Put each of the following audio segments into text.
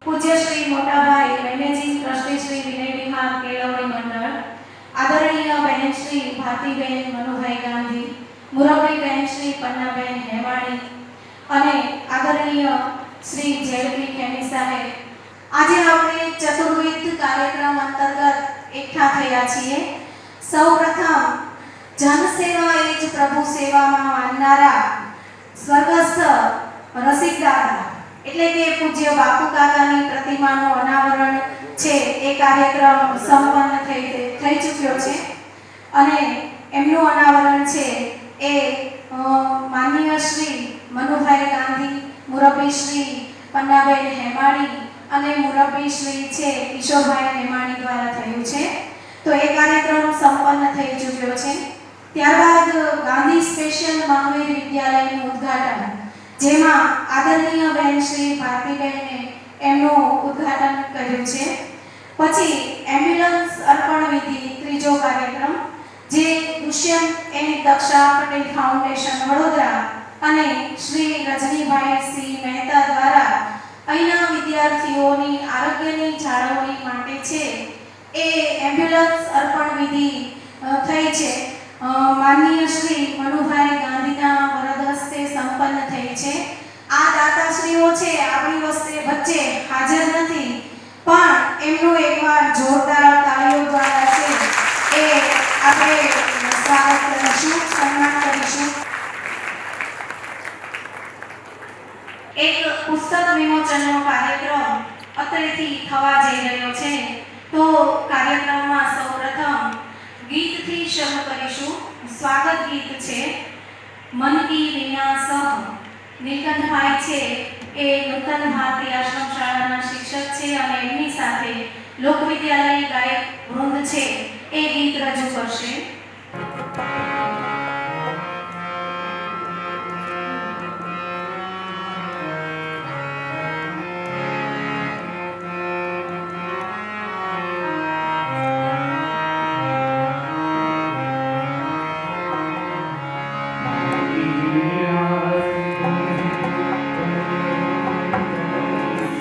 પૂજ્ય શ્રી મોટાભાઈ managing trustee Shri વિનય વિહાર કેળવણી મંડળ, આદરણીય બહેન શ્રી ભારતીબેન મનુભાઈ ગાંધી, મુરબ્બી બહેન શ્રી પન્નાબેન હેમાણી અને આદરણીય શ્રી જેડપી ખેમી સાહેબ, આજે આપણે ચતુર્વિધ કાર્યક્રમ અંતર્ગત એકઠા થયા છીએ. સૌપ્રથમ જનસેવા એ જ પ્રભુ સેવામાં માનનારા સ્વર્ગસ્થ રસિકદાદા એટલે કે પૂજ્ય બાપુ કાકાની પ્રતિમાનું અનાવરણ છે એ કાર્યક્રમ સંપન્ન થઈ ચૂક્યો છે અને એમનું અનાવરણ છે એ માનનીય શ્રી મનુભાઈ ગાંધી, મુરબ્બી શ્રી પન્નાબેન હેમાણી અને મુરબ્બી શ્રી છે કિશોરભાઈ હેમાણી દ્વારા થયું છે. તો એ કાર્યક્રમ સંપન્ન થઈ ચૂક્યો છે. ત્યારબાદ ગાંધી સ્પેશિયલ મહાવીર વિદ્યાલયનું ઉદ્ઘાટન, જેમાં આદરણીય બહેન શ્રી ભારતીબેને એમનું ઉદ્ઘાટન કર્યું છે. પછી એમ્બ્યુલન્સ અર્પણ વિધિ ત્રીજો કાર્યક્રમ, જે દુષ્યંત એન દક્ષા પટેલ ફાઉન્ડેશન વડોદરા અને શ્રી રજનીભાઈ સી મહેતા દ્વારા અહીંના વિદ્યાર્થીઓની આરોગ્યની જાળવણી માટે છે એ એમ્બ્યુલન્સ અર્પણ વિધિ થઈ છે. માનનીય શ્રી મનુભાઈ ગાંધીના વરદ હસ્તે સંપન્ન થઈ છે. આ દાતાશ્રીઓ છે આપણી વચ્ચે હાજર નથી, પણ એમનું એકવાર જોરદાર તાળીઓ દ્વારા છે એ આપણે સ્વાગત કરીશું, સન્માન કરીશું. એક પુસ્તક વિમોચનનો કાર્યક્રમ અત્રેથી થવા જઈ રહ્યો છે. તો કાર્યક્રમમાં સૌપ્રથમ ગીતથી શરૂ કરીશું. સ્વાગત ગીત છે મન કી વીણા સહ. નીલકંઠભાઈ છે એ નૂતન ભારતી આશ્રમ શાળાના શિક્ષક છે અને એમની સાથે લોકવિદ્યાલય ગાયક વૃંદ છે એ ગીત રજૂ કરશે.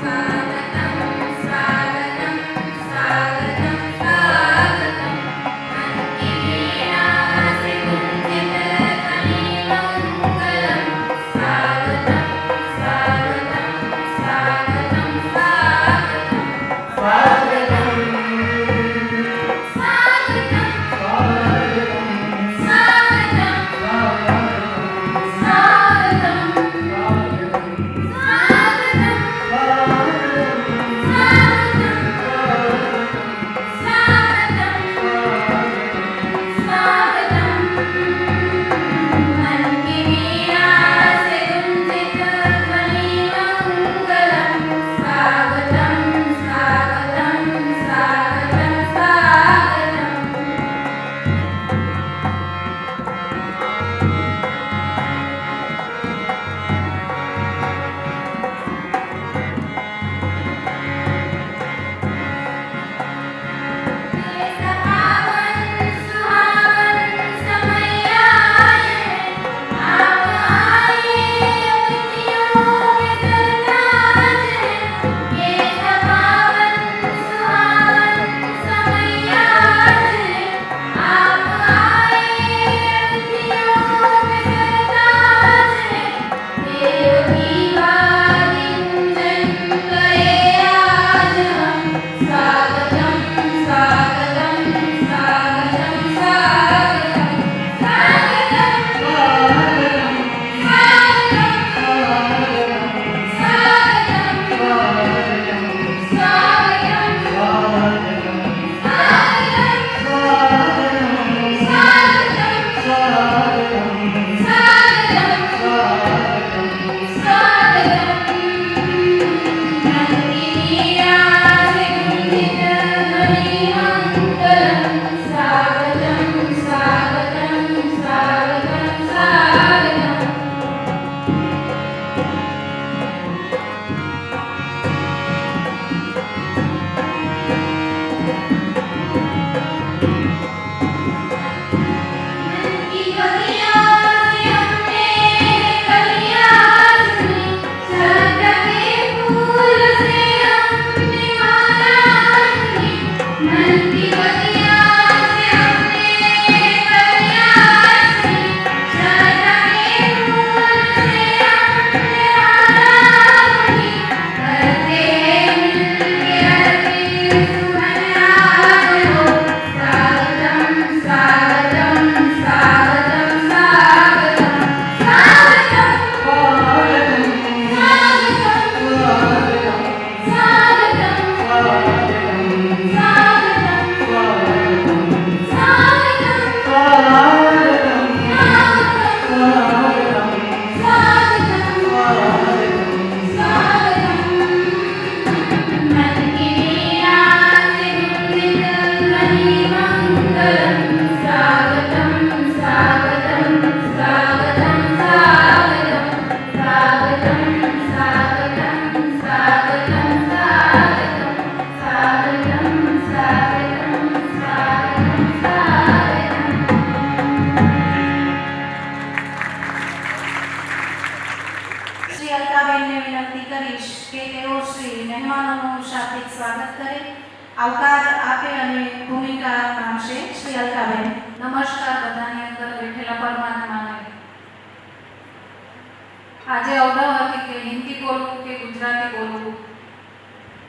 Swagatam, swagatam, swagatam, શ્રી અલકાબેનને વિનંતી કરીશ કે તેઓ શ્રી મહેમાનોનું શાબ્દિક સ્વાગત કરે, આવકાર આપે અને ભૂમિકા માનશે. શ્રી અલકાબેન. નમસ્કાર બધાની અંદર બેઠેલા પરમાત્માને. આજે અવડવ હતી કે હિન્દી બોલવું કે ગુજરાતી બોલવું,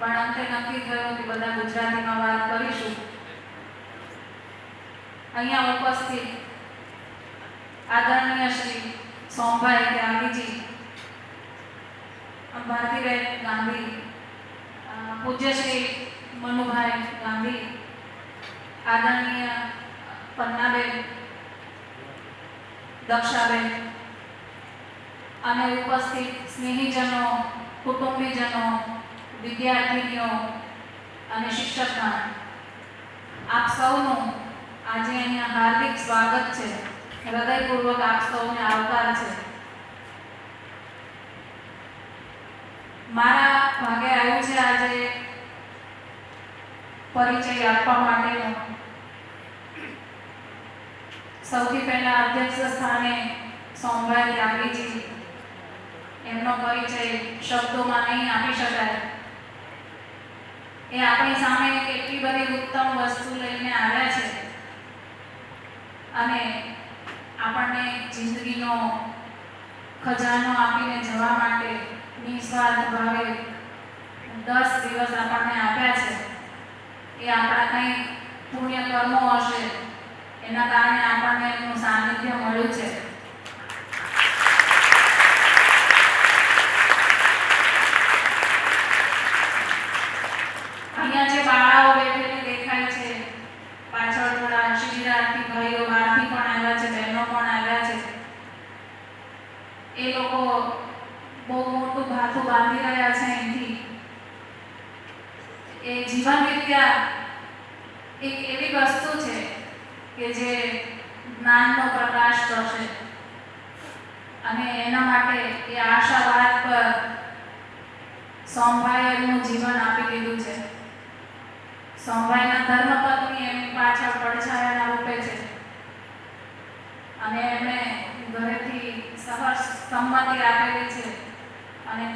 પણ અંતે નક્કી થયું કે બધા ગુજરાતીમાં વાત કરીશું. અહીંયા ઉપસ્થિત આદરણીય શ્રી સોમભાઈ ત્યાગીજી, ભારતીબેન ગાંધી, પૂજ્ય શ્રી મનુભાઈ ગાંધી, આદરણીય પન્નાબેન, દક્ષાબેન અને ઉપસ્થિત સ્નેહીજનો, કુટુંબીજનો, વિદ્યાર્થીનીઓ અને શિક્ષકગણ, આપ સૌનું આજે અહીંયા હાર્દિક સ્વાગત છે. હૃદયપૂર્વક આપ સૌને આવકાર છે. મારા ભાગે આવ્યું છે આજે પરિચય આપવા માટેનો. સૌથી પહેલા અધ્યક્ષ સ્થાને સોમભાઈ ત્યાગીજી, એમનો પરિચય શબ્દોમાં નહીં આપી શકાય. એ આપણી સામે કેટલી બધી ઉત્તમ વસ્તુ લઈને આવ્યા છે અને આપણને જિંદગીનો ખજાનો આપીને જવા માટે નિસ્વાર્થ ભાવે 10 દિવસ આપણને આપ્યા છે. એ આપણા કંઈ પુણ્ય કર્મો હશે, એના કારણે આપણને એમનું સાનિધ્ય મળ્યું છે. અહીંયા જે બાળાઓ બેઠેલી દેખાય છે, પાછળ થોડા શિબિરાર્થી ભાઈઓ બહારથી પણ આવ્યા છે, બહેનો પણ આવ્યા છે. એ લોકો બહુ મોટું ભાથું બાંધી રહ્યા છે. અહીંથી એ જીવન વિદ્યા એક એવી વસ્તુ છે કે જે જ્ઞાનનો પ્રકાશ કરશે અને એના માટે એ આશાવાદ પર સોમભાઈએ એમનું જીવન આપી દીધું છે. સોમભાઈના ધર્મપત્ની એમની પાછળ પડછાયાના રૂપે છે અને એમણે ઘરેથી સહર્ષ સંમતિ આપેલી છે અને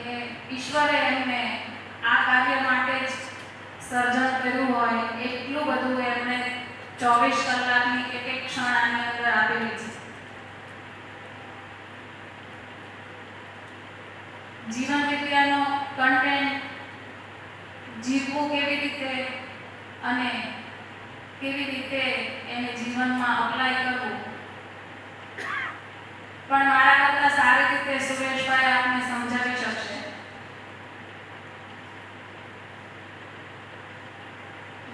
એ ઈશ્વરે એમને આ કાર્ય માટે જ સર્જન કર્યું હોય એટલું બધું એમણે 24 કલાકની એક એક ક્ષણ આની અંદર આપેલી છે. જીવન વિદ્યાનો કન્ટેન્ટ જીવવું કેવી રીતે અને કેવી રીતે એને જીવનમાં અપ્લાય કરવું, પણ મારા કરતાં સારી રીતે સુરેશભાઈ આપને સમજાવી શકશે.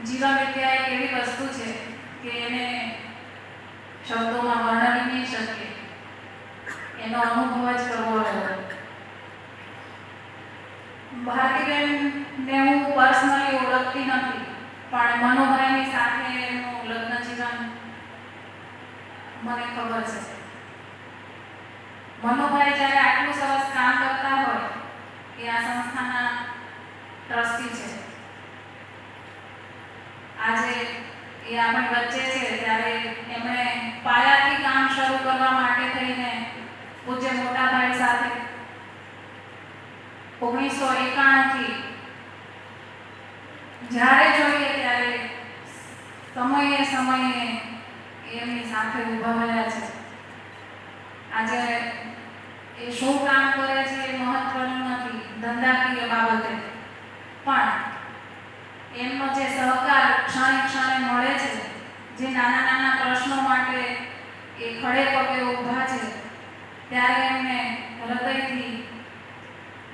જીવન વિદ્યા એક એવી વસ્તુ છે કે એને શબ્દોમાં વર્ણવી નહીં શકીએ, એનો અનુભવ જ કરવો રહ્યો. ભારતીબેનને હું પર્સનલી ઓળખતી નથી, પણ મનુભાઈની સાથે એમનું લગ્ન જીવન મને ખબર છે. મનુભાઈ જ્યારે આટલું સરસ કામ કરતા હોય કે આ સંસ્થાના ટ્રસ્ટી છે, આજે એ આપણી વચ્ચે છે, ત્યારે એમણે પાયાથી કામ શરૂ કરવા માટે થઈને પૂજ્ય મોટાભાઈ સાથે 1991 થી જ્યારે જોઈએ ત્યારે સમયે સમયે એમની સાથે ઊભા રહ્યા છે. આજે એ શું કામ કરે છે એ મહત્વનું નથી ધંધાકીય બાબતે, પણ એમનો જે સહકાર ક્ષણે ક્ષણે મળે છે, જે નાના નાના પ્રશ્નો માટે એ ખડે પગે ઊભા છે, ત્યારે એમને હૃદયથી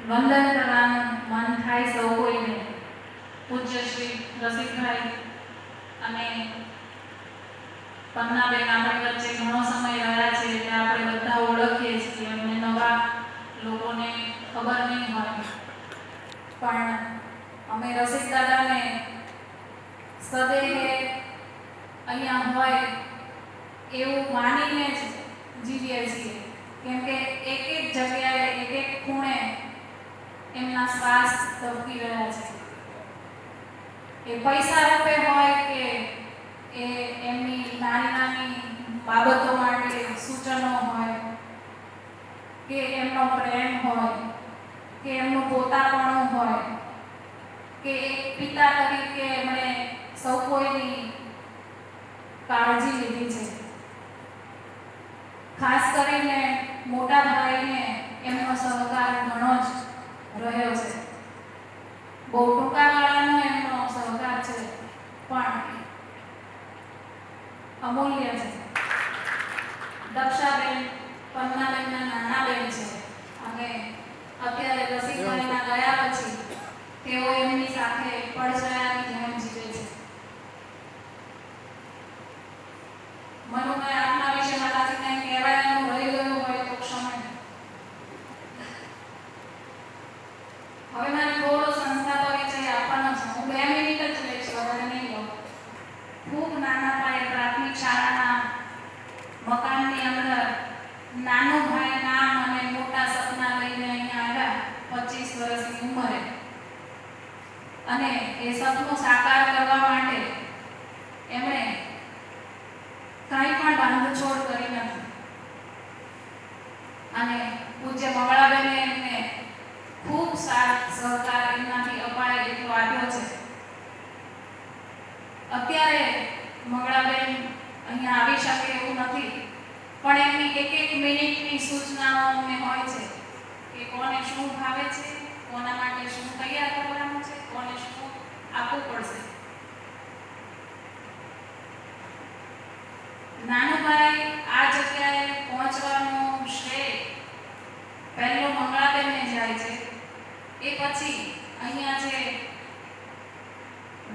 વંદન કરવાનું મન થાય સૌ કોઈને. પૂજ્ય શ્રી રસિકભાઈ અને પન્નાબેન આપણી વચ્ચે ઘણો સમય રહ્યા છે એટલે આપણે બધા ઓળખીએ છીએ. એમને નવા લોકોને ખબર નહીં હોય, પણ અમે રસિક દાદાને સદૈવ અહીંયા હોય એવું માનીને જ જીવીએ છીએ, કેમ કે એક એક જગ્યાએ એક એક ખૂણે એમના શ્વાસ ધબકી રહ્યા છે. એ પૈસા રૂપે હોય કે એ એમની નાની નાની બાબતો માટે સૂચનો હોય, કે એમનો પ્રેમ હોય, કે એમનું પોતાપણું હોય, કે એક પિતા તરીકે એમણે સૌ કોઈની કાળજી લીધી છે. ખાસ કરીને મોટા ભાઈને એમનો સહકાર ઘણો જ રહ્યો છે. બહુ ટૂંકા ગાળાનો એમનો સહકાર છે, પણ અમૂલ્ય છે. દક્ષાબેન પન્નાબેનના નાના બેન છે અને અત્યારે રસિકભાઈના ગયા પછી તેઓ એમની સાથે પડછાયાની જેમ જીવે છે. મનુભાઈ આપના વિશે મારાથી કંઈ કહેવાનું રહી ગયું હોય તો ક્ષમા. હવે મારે થોડો સંસ્થા પરિચય આપવાનો છે. હું 2 મિનિટ જ લઈશ, વધારે નહીં લઉં. ખૂબ નાના પાયે પ્રાથમિક શાળાના મકાનની અંદર નાનો ભાઈ નામ અને મોટા સપના લઈને અહીંયા આવ્યા 25 વર્ષની ઉંમરે, અને એ સપનું સાકાર કરવા માટે એમણે કંઈ પણ બાંધછોડ કરી નથી. અને પૂજ્ય મંગળાબેને એમને ખૂબ સાથ સહકાર એમનાથી અપાય એટલો આપ્યો છે. અત્યારે મંગળાબેન અહીંયા આવી શકે એવું નથી, પણ એમની એક મિનિટની સૂચનાઓ અમને હોય છે કે કોને શું ભાવે છે, કોના માટે શું તૈયાર કરવાનું છે, કોને શું આપવું પડશે. નાનુભાઈ આ જગ્યાએ પહોંચવાનું શ્રેય પહેલો મંગળાબેનને જાય છે. એ પછી અહીંયા જે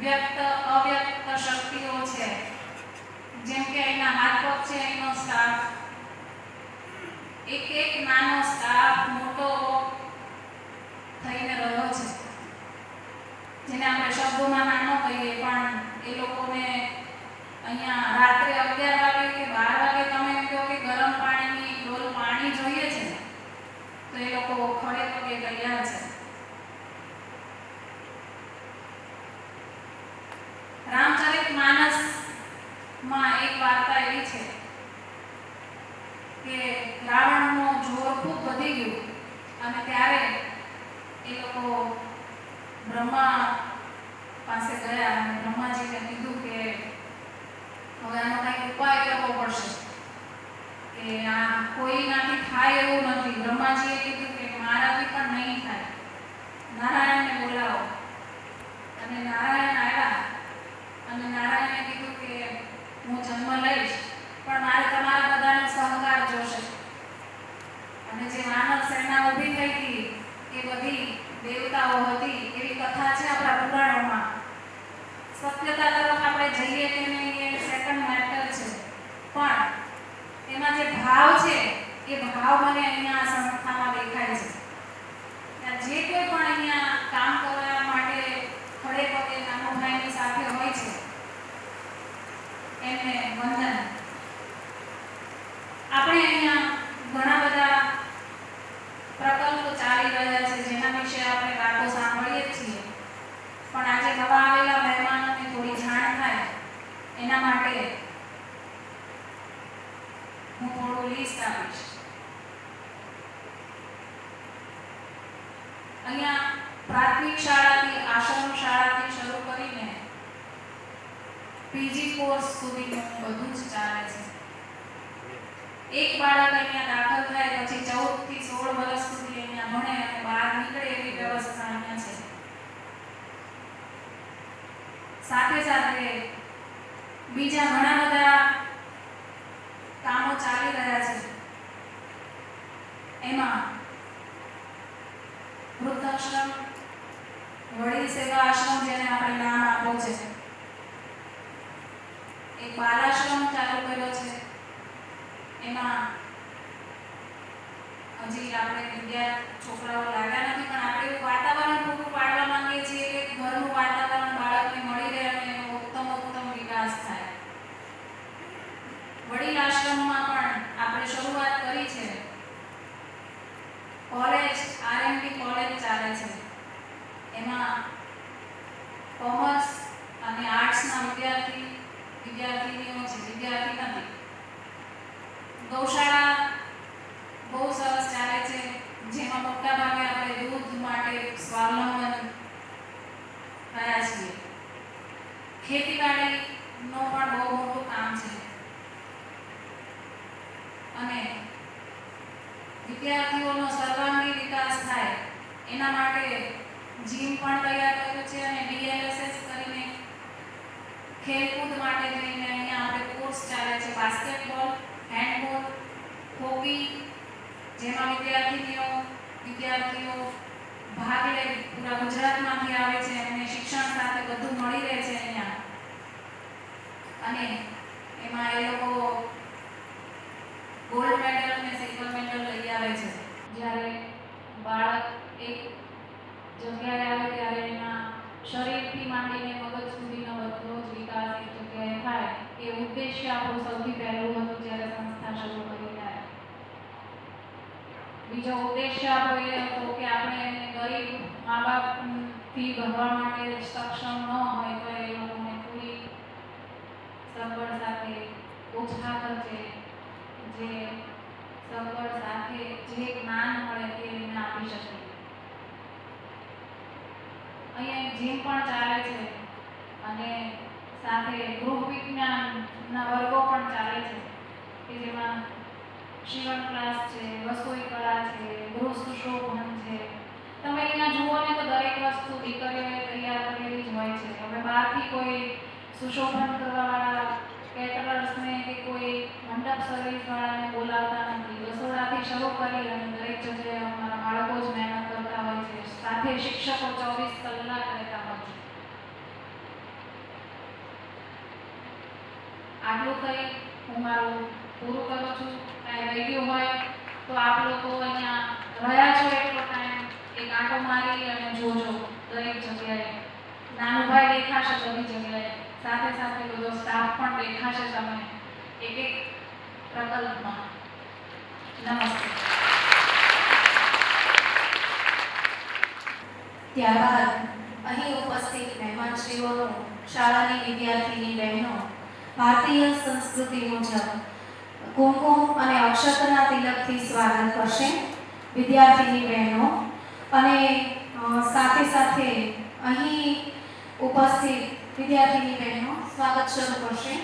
વ્યક્ત અવ્યક્ત શક્તિઓ છે, જેમ કે અહીંના હાથ પગ છે, અહીંનો સ્ટાફ, એક નાનો સ્ટાફ મોટો થઈને રહ્યો છે, જેને આપણે શબ્દોમાં નાનો કહીએ, પણ એ લોકોને અહીંયા રાત્રે 11 વાગે કે 12 વાગે તમે એમ કહો કે ગરમ પાણીની ડોલ પાણી જોઈએ છે, તો એ લોકો ખડે પગે તૈયાર છે. રામચરિતમાનસમાં એક વાર્તા એવી છે કે રાવણનો જોર ખૂબ વધી ગયું અને ત્યારે એ લોકો બ્રહ્મા પાસે ગયા અને બ્રહ્માજીને કીધું કે હવે આનો કંઈક ઉપાય કરવો પડશે, કે આ કોઈનાથી થાય એવું નથી. બ્રહ્માજીએ કીધું કે મારાથી પણ નહીં થાય, નારાયણને બોલાવો. અને નારાયણ આવ્યા અને નારાયણે કીધું કે હું જન્મ લઈશ, પણ મારે તમારા બધાનો સહકાર જોશે. અને જે માનવ સેના ઊભી થઈ હતી એ બધી દેવતાઓ હતી, એવી કથા છે આપણા પુરાણોમાં. સત્યતા તરફ આપણે જઈએ કે નહીં એ સેકન્ડ મેટર છે, પણ એમાં જે ભાવ છે એ ભાવ મને અહીંયા આ સંસ્થામાં દેખાય છે. જે કોઈ પણ અહીંયા કામ કરવા માટે ખડે પગે નાનુભાઈની સાથે હોય છે એમને વંદન. આપણે અહીંયા ઘણા બધા પ્રકલ્પો ચાલી રહ્યા છે જેના વિશે આપણે વાતો સાંભળીએ છીએ, પણ આજે નવા આવેલા મહેમાનોને થોડી જાણ થાય એના માટે હું થોડું લિસ્ટ આપીશ. અહીંયા પ્રાથમિક શાળાથી આશ્રમ શાળાથી શરૂ કરીને પીજી કોર્સ સુધીનું બધું જ ચાલે છે. એક બાળક અહીંયા દાખલ થાય પછી 14 થી 16 વર્ષ સુધી અહીંયા ભણે અને બહાર નીકળે એવી વ્યવસ્થા અહીંયા છે. સાથે સાથે બીજા ઘણા બધા કામો ચાલી રહ્યા છે. એમાં વૃદ્ધાશ્રમ, વડીલ સેવા આશ્રમ જેને આપણે નામ આપ્યું છે, એક બાલાશ્રમ ચાલુ કર્યો છે. એમાં હજી આપણે છોકરાઓ લાગ્યા નથી, પણ આપણે એવું વાતાવરણ પૂરું પાડવા માંગીએ છીએ કે ઘરનું વાતાવરણ બાળકને મળી રહે અને એનો ઉત્તમ વિકાસ થાય. વડીલ આશ્રમમાં પણ આપણે શરૂઆત કરી છે. કોલેજ આરએમડી કોલેજ ચાલે છે. એમાં કોમર્સ અને આર્ટ્સના વિદ્યાર્થીનીઓ છે, વિદ્યાર્થી નથી. ગૌશાળા બહુ સરસ ચાલે છે. વિદ્યાર્થીઓનો સર્વાંગી વિકાસ થાય એના માટે જીમ પણ તૈયાર કર્યું છે અને ડીએલએસએસ કરીને ખેલકૂદ માટે થઈને અહીંયા આપણે કોર્સ ચાલે છે બાસ્કેટબોલ, હેન્ડબોલ, હોકી, જેમાં વિદ્યાર્થીઓ ભાગ લે પૂરા ગુજરાતમાંથી આવે છે અને શિક્ષણ સાથે બધું મળી રહે છે અહીંયા અને એમાં એ લોકો ગોલ્ડ મેડલ અને સિલ્વર મેડલ લઈ આવે છે. જ્યારે બાળક એક જગ્યાએ આવે ત્યારે એના શરીરથી માંડીને મગજ સુધીનો બધો જ વિકાસ એક જગ્યાએ થાય એ ઉદ્દેશ્ય આપણું સૌથી પહેલું હતું જ્યારે સંસ્થા શરૂ કરી ત્યારે. બીજો ઉદ્દેશ્ય આપણો એ હતો કે આપણે ગરીબ મા બાપથી ભણવા માટે સક્ષમ ન હોય તો એ લોકોને પૂરી સગવડ સાથે ઓછા ખર્ચે જે સગવડ સાથે જે જ્ઞાન મળે તે એમને આપી શકીએ. અહીંયા જીમ પણ ચાલે છે અને સાથે ગૃહ વિજ્ઞાનના વર્ગો પણ ચાલે છે કે જેમાં શિવણ ક્લાસ છે, રસોઈ કળા છે, ગૃહ સુશોભન છે. તમે અહીંયા જુઓ ને તો દરેક વસ્તુ દીકરીઓએ તૈયાર કરેલી જ હોય છે. હવે બહારથી કોઈ સુશોભન કરવાવાળા કેટરર્સને કે કોઈ મંડપ સર્વિસવાળાને બોલાવતા નથી. રસોડાથી શરૂ કરી અને દરેક જગ્યાએ અમારા બાળકો જ મહેનત કરતા હોય છે. સાથે શિક્ષકો 24 કલાક રહેતા હોય છે. આટલું કહી હું મારું પૂરું કરું છું. કાંઈ રહી ગયું હોય તો આપ લોકો અહીંયા રહ્યા છો એટલો ટાઈમ એક આંટો મારી અને જોજો દરેક જગ્યાએ. નાનુભાઈ દેખાશે બધી જગ્યાએ, સાથે સાથે બધો સ્ટાફ પણ દેખાશે તમને એક એક પ્રકલ્પમાં. નમસ્તે. ત્યારબાદ અહીં ઉપસ્થિત મહેમાનશ્રીઓનું શાળાની વિદ્યાર્થીની બહેનો ભારતીય સંસ્કૃતિ મુજબ કુમકુમ અને અક્ષતના તિલકથી સ્વાગત કરશે વિદ્યાર્થીની બહેનો અને સાથે સાથે અહીં ઉપસ્થિત વિદ્યાર્થીની બહેનો સ્વાગત શરૂ કરશે.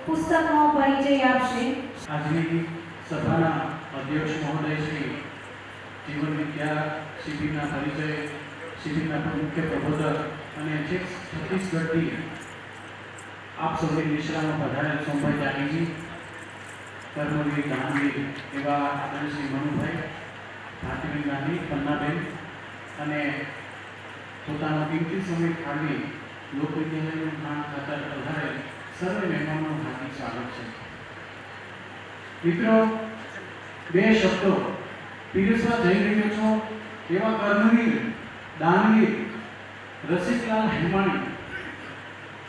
પુસ્તકનો પરિચય આપશે. આજની સભાના અધ્યક્ષ મહોદય શ્રી જીવન વિદ્યા શિબિરના પરિચય, શિબિરના મુખ્ય પ્રબોધક અને છત્તીસગઢથી આપ સૌની નિશ્રામાં પધારેલ સોમભાઈ જાનીજી, કર્મવીર ગાંધી એવા આદરણીય શ્રી મનુભાઈ, ભારતીબેન ગાંધી, પન્નાબેન અને પોતાનો કિંમતી સમય કાઢી લોકવિદ્યાલયનું કામ ખાતર પધારેલ સર્વે મહેમાનોનું હાર્દિક સ્વાગત છે. મિત્રો, બે શબ્દો પીરસવા જઈ રહ્યો છો એવા કર્મવીર, દાનવીર રસિકલાલ હેમાણી,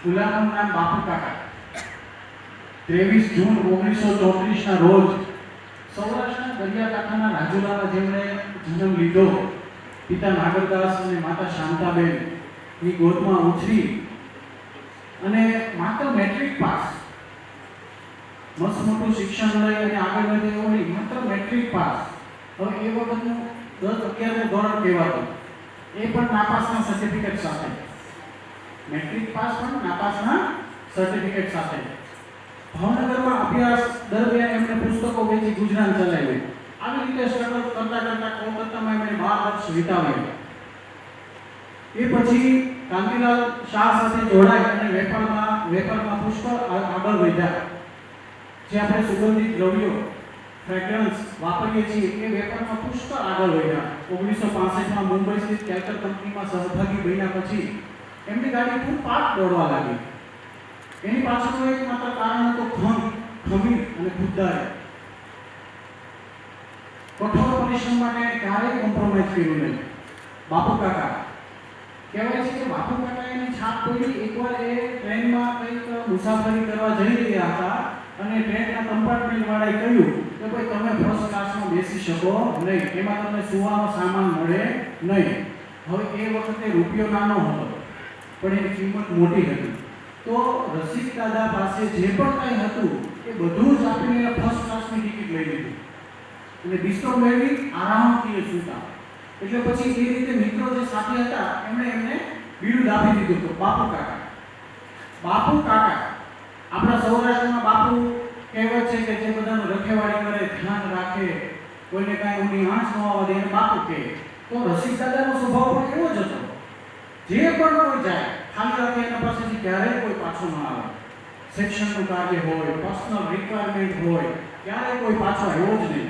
ગુલામનું નામ બાપુ કાકા, 23 જૂન 1934 રોજ સૌરાષ્ટ્રના દરિયાકાંઠાના રાજુલામાં જેમણે જન્મ લીધો પિતા નાગરદાસ અને માતા શાંતાબેન ની ગોદમાં ઉછરી અને માત્ર મેટ્રિક પાસ, મસ્ત મોટું શિક્ષણ લઈ અને આગળ વધે એવું નહીં, માત્ર મેટ્રિક પાસ. હવે એ વખતનું 10-11 ધોરણ કહેવાતું, એ પણ નાપાસના સર્ટિફિકેટ સાથે. મેટ્રિક પાસ પણ નાપાસના સર્ટિફિકેટ સાથે. ભાવનગરમાં અભ્યાસ દરમિયાન એમણે પુસ્તકો વેચી ગુજરાન ચલાવ્યું. આવી રીતે સ્ટ્રગલ કરતા કરતા કોલકાતામાં એમણે 12 વર્ષ વિતાવ્યા. એ પછી કાંતિલાલ શાહ સાથે જોડાઈ અને વેપારમાં પુષ્કળ આગળ વધ્યા. જે આપણે સુગંધિત દ્રવ્યો ફ્રેગ્રન્સ વાપરીએ છીએ એ વેપારમાં પુષ્કળ આગળ વધ્યા. 1965માં મુંબઈ સ્થિત કેલ્કર કંપનીમાં સહભાગી બન્યા પછી એમની ગાડી ખૂબ પાટ દોડવા લાગી. એની પાછળનું એકમાત્ર કારણ હતું ખમીર અને ખુદદારી. કઠોર પરિશ્રમ માટે ક્યારેય કોમ્પ્રોમાઇઝ કર્યું નહીં. બાપુ કાકા કહેવાય છે કે બાપુ કાકા એની છાપ પડી. એકવાર એ ટ્રેનમાં કંઈક મુસાફરી કરવા જઈ રહ્યા હતા અને ટ્રેનના કમ્પાર્ટમેન્ટ વાળાએ કહ્યું કે ભાઈ તમે ફર્સ્ટ ક્લાસમાં બેસી શકો નહીં, એમાં તમને સુવાનો સામાન મળે નહીં. હવે એ વખતે રૂપિયો નાનો હતો પણ એની કિંમત મોટી હતી. તો રસિક દાદા પાસે જે પણ કંઈ હતું એ બધું જ આપીને એને ફર્સ્ટ ક્લાસની ટિકિટ લઈ લીધી અને બિસ્તરો મેળવી આરામથી એ સૂતા. એટલે પછી એ રીતે મિત્રો જે સાથી હતા એમને બિરુદ આપી દીધું હતું બાપુ કાકા. બાપુ કાકા આપણા સૌરાષ્ટ્રમાં બાપુ કહેવત છે કે જે બધાનું રખેવાળી કરે, ધ્યાન રાખે, કોઈને કાંઈ ઊંડી આંચ ન આવવા દે એને બાપુ કહે. તો રસિક દાદાનો સ્વભાવ પણ એવો જ હતો. જે પણ કોઈ જાય ખાલી હાથે એના પાસેથી ક્યારેય કોઈ પાછો ન આવે. સેક્શનનું કાર્ય હોય, પર્સનલ રિક્વાયરમેન્ટ હોય, ક્યારેય કોઈ પાછો આવ્યો જ નહીં.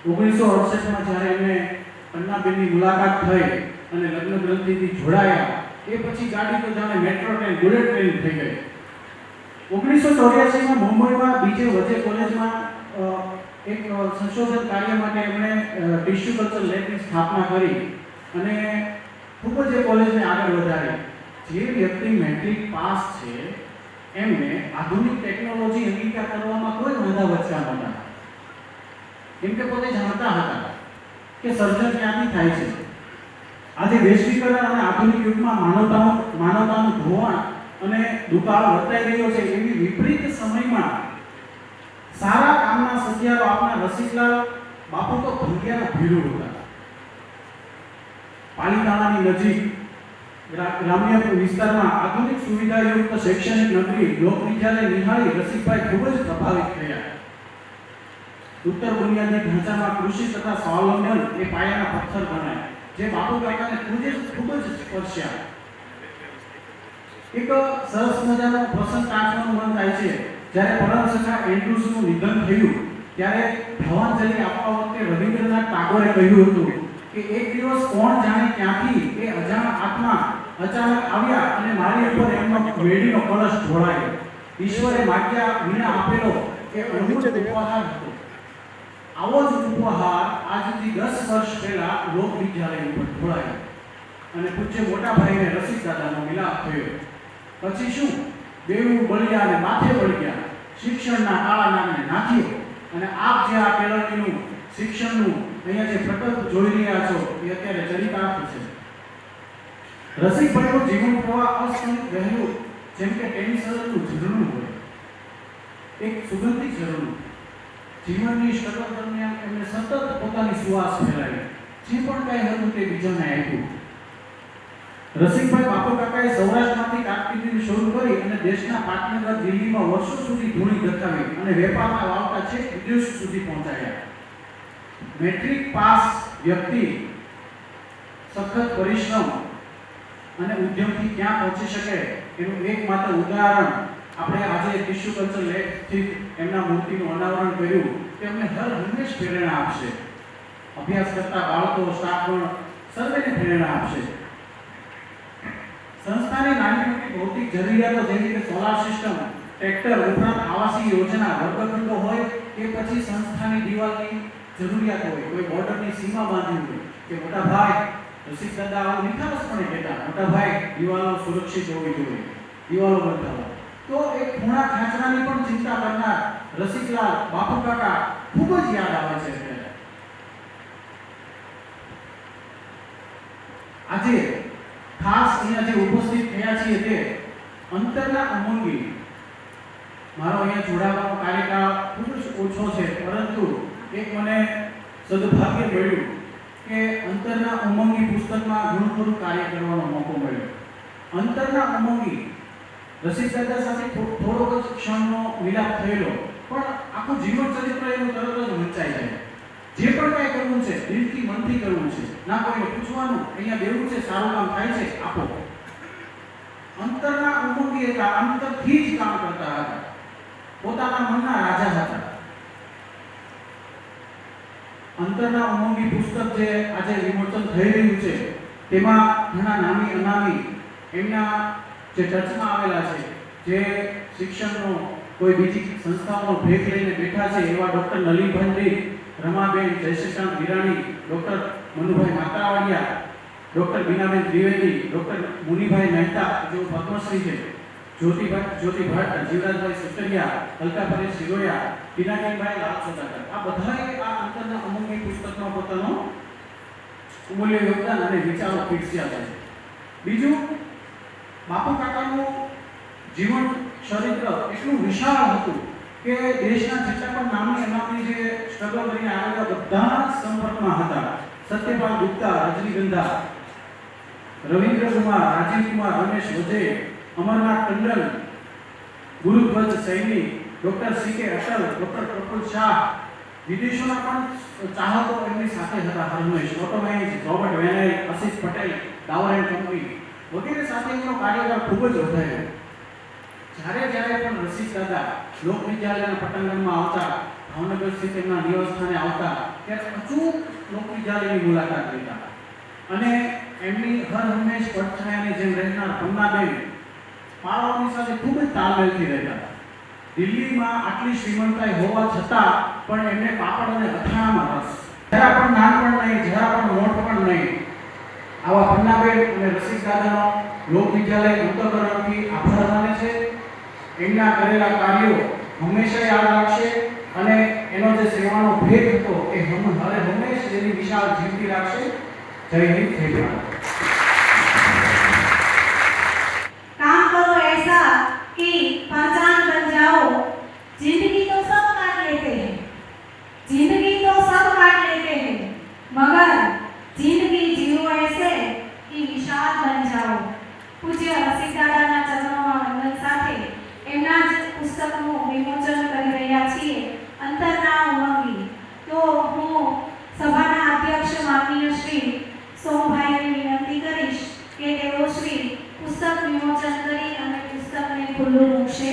1968માં જ્યારે એમને પન્નાબેનની મુલાકાત થઈ અને લગ્ન ગ્રંથિથી જોડાયા એ પછી ગાડી તો જાણે મેટ્રો ટ્રેન, બુલેટ ટ્રેન થઈ ગઈ. 1984માં મુંબઈમાં બીજે વજે કોલેજમાં એક સંશોધન કાર્ય માટે એમણે ટિશ્યુ કલ્ચર લેબની સ્થાપના કરી અને ખૂબ જ એ કોલેજને આગળ વધારી. જે વ્યક્તિ મેટ્રિક પાસ છે એમને આધુનિક ટેકનોલોજી અંગીકાર કરવામાં કોઈ વાંધા વચ્ચા નહોતા. કેમ કે પોતે જાણતા હતા કે સર્જન ક્યાંથી થાય છે. આજે વૈશ્વિકરણ અને આધુનિક યુગમાં માનવતાનું ધોવાણ અને દુકાળ વર્તાઈ રહ્યો છે એવી વિપરીત સમયમાં સારા કામના સત્યારો આપના રસિકલાલ બાપુ તો ભંગિયાના ભીરું હતા. પાલિતાણાની નજીક ગ્રામ્ય વિસ્તારમાં આધુનિક સુવિધાયુક્ત શૈક્ષણિક નગરી લોક વિદ્યાલય નિહાળી રસિકભાઈ ખૂબ જ પ્રભાવિત થયા. ઉત્તર બુનિયાદી ઢાંચામાં કૃષિ તથા સ્વાવલંબન એ પાયાના પથ્થર બન્યા જે બાપુ કાકાને ખૂબ જ સ્પર્શ્યા. એક સરસ મજાનો પ્રસંગ ટાંચવાનું મન થાય છે. જ્યારે પરમ સખા એન્ડ્રુસનું નિધન થયું ત્યારે ભાવાંજલિ આપવા વખતે રવિન્દ્રનાથ ટાગોરે કહ્યું હતું કે એક દિવસ કોણ જાણે ક્યાંથી એ અજાણ આત્મા અચાનક આવ્યા અને મારી ઉપર એમનો વેડીનો કળશ ઢોળાયો. ઈશ્વરે માગ્યા વિના આપેલો એ અદ્ભુત ઉપહાર હતો. આવો જ ઉપહાર આજથી 10 વર્ષ પહેલા લોક વિદ્યાલય ઉપર ઢોળાયો અને પૂજ્ય મોટા ભાઈને રસિક દાદાનો મિલાપ થયો. પછી શું બેવું બળ્યા અને માથે બળ્યા શિક્ષણના કાળા નામને નાખ્યો અને આપ જે આ કેળવણીનું શિક્ષણનું અહીંયા જે પ્રકલ્પ જોઈ રહ્યા છો એ અત્યારે ચરિતાર્થ છે. રસિકભાઈનું જીવન પ્રવાહ અસ્તમિત રહેલું જેમ કે ટેનિસરનું ઝરણું હોય, એક સુગંધિત ઝરણું. જીવનની સ્ટ્રગલ દરમિયાન એમણે સતત પોતાની સુવાસ ફેલાવી. જે પણ કાંઈ હતું તે બીજાને આપ્યું. રસિકભાઈ બાપુ કાકાએ સૌરાષ્ટ્રમાંથી કારકિર્દી શરૂ કરી અને દેશના પાટનગર દિલ્હીમાં વર્ષો સુધી ધૂણી દર્શાવી અને વેપારમાં વાવતા છેક વિદેશ સુધી પહોંચાડ્યા. મેટ્રિક પાસ વ્યક્તિ સખત પરિશ્રમ અને ઉદ્યમથી ક્યાં પહોંચી શકે એનું એકમાત્ર ઉદાહરણ આપણે આજે ટિશ્યુ કલ્ચર લેબથી એમના મૂર્તિનું અનાવરણ કર્યું તે અમને હંમેશ પ્રેરણા આપશે. અભ્યાસ કરતા બાળકો, સ્ટાફગણ સર્વેને પ્રેરણા આપશે. સંસ્થાની નાની મોટી ભૌતિક જરૂરિયાતો જેવી કે સોલાર સિસ્ટમ, ટ્રેક્ટર ઉપરાંત આવાસીય યોજના, વર્ગખંડો હોય કે પછી સંસ્થાની દિવાલની જરૂરિયાત હોય, કોઈ બોર્ડરની સીમા બાંધવી હોય કે મોટા ભાઈ રસિક દાદા આવું નિખાલસપણે કહેતા મોટા ભાઈ દિવાલો સુરક્ષિત હોવી જોઈએ, દિવાલો બંધાવો. તો એક ખૂણા ખાંચરાની પણ ચિંતા કરનાર રસિકલાલ બાપુ કાકા ખૂબ જ યાદ આવે છે. આજે ખાસ અહીંયા જે ઉપસ્થિત થયા છીએ તે અંતરના ઉમંગી, મારો અહીંયા જોડાવાનો કાર્યકાળ ખૂબ જ ઓછો છે, પરંતુ એક મને સદભાગ્ય મળ્યું કે અંતરના ઉમંગી પુસ્તકમાં ઘણું ખરું કાર્ય કરવાનો મોકો મળ્યો. અંતરના ઉમંગી રસિક દાદા સાથે થોડોક જ ક્ષણનો વિલાપ થયેલો, પણ આખું જીવન ચરિત્ર એનું તરત જ વંચાઈ જાય. જે પણ કાંઈ કરવું છે દિલથી મનથી કરવું છે, ના કોઈને પૂછવાનું, અહીંયા દેવું છે, સારું કામ થાય છે, આપો. અંતરના ઉમંગી હતા, અંતરથી જ કામ કરતા હતા, પોતાના મનના રાજા હતા. અંતરના ઉમંગી પુસ્તક જે આજે વિમોચન થઈ રહ્યું છે તેમાં ઘણા નામી અનામી એમના જે ટચમાં આવેલા છે, જે શિક્ષણનો કોઈ બીજી સંસ્થાઓનો ભેખ લઈને બેઠા છે એવા doctor Nalinbhai, Ramaben, Jayshreekant Virani, doctor Manubhai Matavadiya, doctor Binaben Trivedi, doctor Munibhai Mehta જેઓ પદ્મશ્રી છે, જ્યોતિ ભટ્ટ, જીવરાજભાઈ સુતરિયા, અલકા પરેશ શિરોયા, પિનાકીભાઈ લાલસોદાગર, આ બધાએ આ અંતરના ઉમંગી પુસ્તકમાં પોતાનો અમૂલ્ય યોગદાન અને વિચારો પીરસ્યા છે. બીજું, બાપુ કાકાનું જીવન ચરિત્ર એટલું વિશાળ હતું કે દેશના જેટલા પણ નામી અનામી જે સ્ટ્રગલ કરીને આવેલા બધા સંપર્કમાં હતા. Satyapal Gupta, Rajnigandha, Ravindra Kumar, Rajiv Kumar, Ramesh Vaje, Amarnath Tandon, Gurudhwaj Saini, doctor C K. Atal, doctor Praful Shah, વિદેશોના પણ ચાહકો એમની સાથે હતા. હરમેશ ઓટોમેન્સ, રોબર્ટ વેનેલ, આશિષ પટેલ, ડાવર એન્ડ કંપની વગેરે સાથે એમનો કાર્યકાળ ખૂબ જ વધાર્યો. જ્યારે પણ રસિક દાદા લોક વિદ્યાલયના પટાંગણમાં આવતા, ભાવનગર સ્થિત એમના નિવાસસ્થાને આવતા, ત્યારે અચૂક લોક વિદ્યાલયની મુલાકાત લેતા અને એમની હંમેશ પડછાયાની જેમ રહેનાર પન્નાબેન પાળાઓની સાથે ખૂબ જ તાલમેલથી રહેતા. દિલ્હીમાં આટલી શ્રીમંતાઈ હોવા છતાં પણ એમને પાપડ અને અથાણામાં રસ, જરા પણ નાનપણ નહીં, જરા પણ મોટ પણ નહીં. આવા પન્નાબેન અને રસિક દાદાનો લોક વિદ્યાલય અંતઃકરણથી આભાર માને છે. એમના કરેલા કાર્યો હંમેશા યાદ રાખશે અને એનો જે સેવાનો ભેદ હતો એ હંમેશા એની વિશાળ જીવતી રાખશે. જય હિન્દ, જય ભારત. काम करो ऐसा कि पहचान बन जाओ। जिंदगी तो सब काट लेते हैं, जिंदगी तो सब काट लेते हैं, मगर जिंदगी जियो ऐसे कि विशाल बन जाओ। पूज्य रसिक दादाના ચરણોમાં વંદન સાથે એમના જ પુસ્તકનું વિમોચન કરી રહ્યા છીએ, અંતરના ઉમંગી. તો હું સભાના અધ્યક્ષ માનનીય શ્રી સોમભાઈને વિનંતી કરીશ કે તેઓ શ્રી પુસ્તક વિમોચન કરી અને પુસ્તકને ખુલ્લું મૂકશે.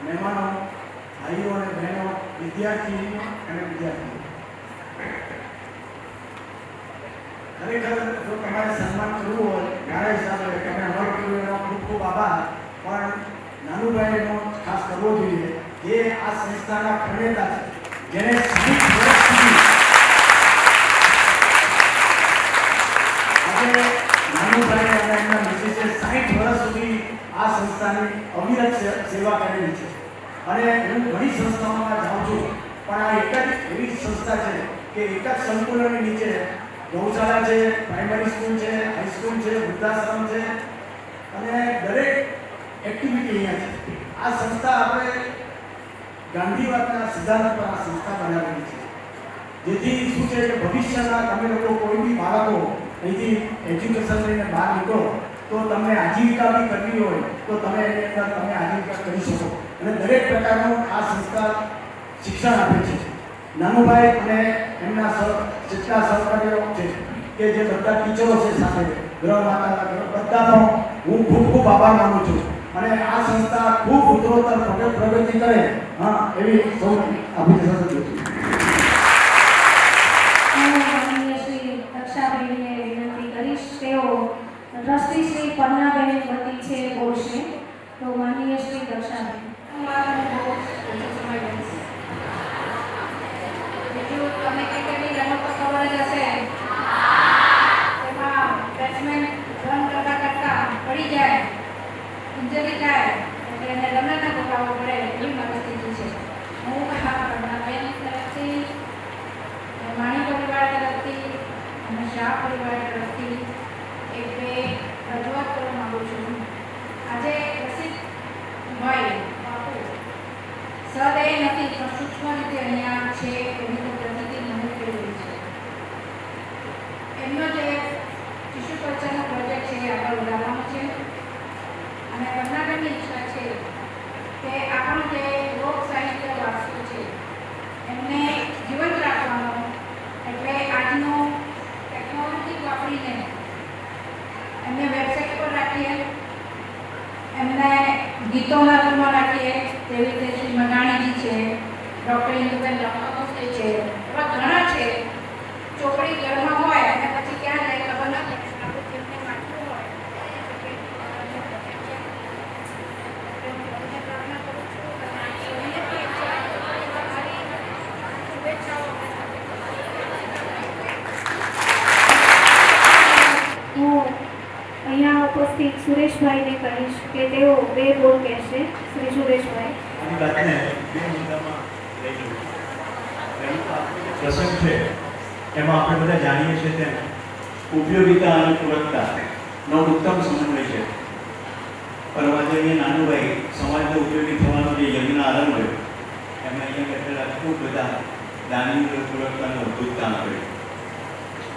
મહેમાનો, ભાઈઓ અને બહેનો, વિદ્યાર્થીઓ અને વિદ્યાર્થીઓ, ખરેખર જો તમારે સન્માન કરવું હોય મારા હિસાબે તમે અમર કર્યું એનો ખૂબ ખૂબ આભાર, પણ નાનુભાઈનો ખાસ કરવો જોઈએ. જે આ સંસ્થાના પ્રણેતા છે, જેને 60 વર્ષ સુધી આજે નાનુભાઈ અને એમના મિસિસે 60 વર્ષ સુધી આ સંસ્થાની અવિરત સેવા કરેલી છે. અને હું ઘણી સંસ્થાઓમાં જાઉં છું, પણ આ એક જ એવી સંસ્થા છે કે એક જ સંકુલની નીચે ગૌશાળા છે, પ્રાઇમરી સ્કૂલ છે, હાઈસ્કૂલ છે, વૃદ્ધાશ્રમ છે અને દરેક એક્ટિવિટી અહીંયા છે. આ સંસ્થા આપણે ગાંધીવાદના સિદ્ધાંત પર આ સંસ્થા બનાવેલી છે, જેથી શું છે કે ભવિષ્યના તમે લોકો કોઈ બી બાળકો અહીંથી એજ્યુકેશન લઈને બહાર નીકળો તો તમને આજીવિકા બી કરવી હોય તો તમે એની અંદર તમે આજીવિકા કરી શકો. અને દરેક પ્રકારનું આ સંસ્થા શિક્ષણ આપે છે. નાનુભાઈ અને એમના જેટલા સહકાર્યો છે કે જે બધા ટીચરો છે સાથે ગ્રહ માતાના બધાનો હું ખૂબ ખૂબ આભાર માનું છું. અને આ સંસ્થા ખૂબ ઉત્તરોત્તર પ્રગતિ કરે એવી સૌ અભિનંદન છું. ડૉક્ટર ઇન્દુબેન લખનૌથી છે, એવા ઘણા છે. ચોપડી ઘરમાં હોય અને પછી ક્યાં જાય ખબર ના પડે. આપણે જેમને વાંચવું હોય પ્રાર્થના કરું છું શુભેચ્છાઓ. હું અહીંયા ઉપસ્થિત સુરેશભાઈને કહીશ કે તેઓ 2 બોલ કહેશે. શ્રી સુરેશભાઈ. આની વાતને બે મુદ્દામાં લઈ જવું. પહેલું તો આપણો જે પ્રસંગ છે એમાં આપણે બધા જાણીએ છીએ તેમ ઉપયોગિતા અને પૂરકતાનો ઉત્તમ સમન્વય છે. પરવાજનીય નાનુભાઈ સમાજને ઉપયોગી થવાનો જે યજ્ઞ આરંભ કર્યો એમાં અહીંયા બેઠેલા ખૂબ બધા દાનીય પૂરકતાનું અદ્ભુત કામ કર્યું.